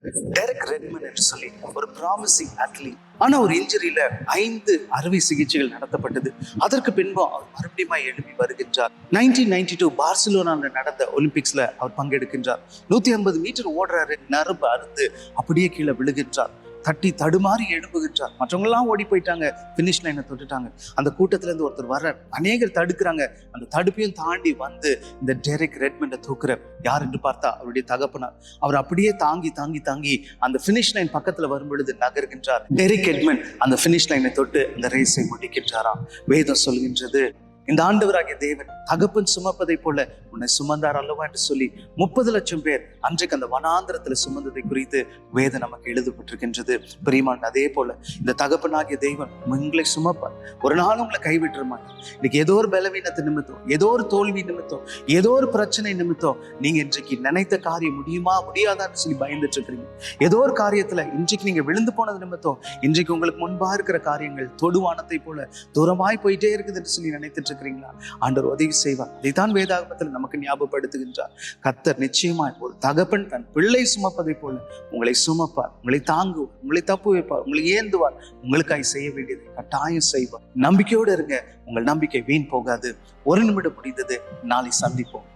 Derek Redmond என்று சொல்லி ஒரு ப்ராமிசிங் அத்லீட். ஆனா ஒரு இன்ஜுரியில 5 அறுவை சிகிச்சைகள் நடத்தப்பட்டது. அதற்கு பின்பு அவர் மறுபடியும் எழுப்பி வருகின்றார். 1992 பார்சிலோனால நடந்த ஒலிம்பிக்ஸ்ல அவர் பங்கெடுக்கின்றார். 150 மீட்டர் ஓடுறாரு, நரம்பு அறுந்து அப்படியே கீழே விழுகின்றார். தட்டி தடுமாறி எழுப்புகின்றார். மற்றவங்க எல்லாம் ஓடி போயிட்டாங்க, பினிஷ் லைனை தொட்டுட்டாங்க. அந்த கூட்டத்துல இருந்து ஒருத்தர் வர்ற, அநேகர் தடுக்கிறாங்க. அந்த தடுப்பையும் தாண்டி வந்து இந்த டெரிக் ரெட்மண்டை தூக்குற யார் என்று பார்த்தா அவருடைய தகப்பனார். அவர் அப்படியே தாங்கி தாங்கி தாங்கி அந்த பினிஷ் லைன் பக்கத்துல வரும் பொழுது நகர்கின்றார். டெரிக் ரெட்மண்ட் அந்த பினிஷ் லைனை தொட்டு அந்த ரேஸை முடிக்கின்றாராம். வேதம் சொல்கின்றது, இந்த ஆண்டவராகிய தேவன் தகப்பன் சுமப்பதை போல உன்னை சுமந்தார் அல்லவா என்று சொல்லி 30 லட்சம் பேர் அன்றைக்கு அந்த வனாந்திரத்துல சுமந்ததை குறித்து வேதம் நமக்கு எழுதப்பட்டிருக்கின்றது. பிரியமான, அதே போல இந்த தகப்பனாகிய தேவன் உங்களை சுமப்பார். ஒரு நாள் உங்களை கைவிட்டுற மாட்டார். இன்னைக்கு ஏதோ ஒரு பலவீனத்தை நிமித்தம், ஏதோ ஒரு தோல்வி நிமித்தம், ஏதோ ஒரு பிரச்சனை நிமித்தம் நீங்க இன்றைக்கு நினைத்த காரியம் முடியுமா முடியாதான்னு சொல்லி பயந்துட்டு இருக்கிறீங்க. ஏதோ ஒரு காரியத்துல இன்றைக்கு நீங்க விழுந்து போனது நிமித்தம் இன்றைக்கு உங்களுக்கு முன்பா இருக்கிற காரியங்கள் தொடுவானத்தை போல தூரமாய் போயிட்டே இருக்குது என்று சொல்லி நினைத்துட்டு இருக்கிறீங்களா? ஆண்டவர் உதவி செய்வார். இதைத்தான் வேதாகமத்தில் நமக்கு ஞாபகப்படுத்துகின்றார். கர்த்தர் நிச்சயமாய் ஒரு தகப்பன் தன் பிள்ளை சுமப்பதை போல உங்களை சுமப்பார், உங்களை தாங்குவார், உங்களை தப்பு வைப்பார், உங்களை ஏந்துவார். உங்களுக்காய் செய்ய வேண்டியதை கட்டாயம் செய்வார். நம்பிக்கையோடு இருங்க. உங்கள் நம்பிக்கை வீண் போகாது. ஒரு நிமிடம் முடிந்தது. நாளை சந்திப்போம்.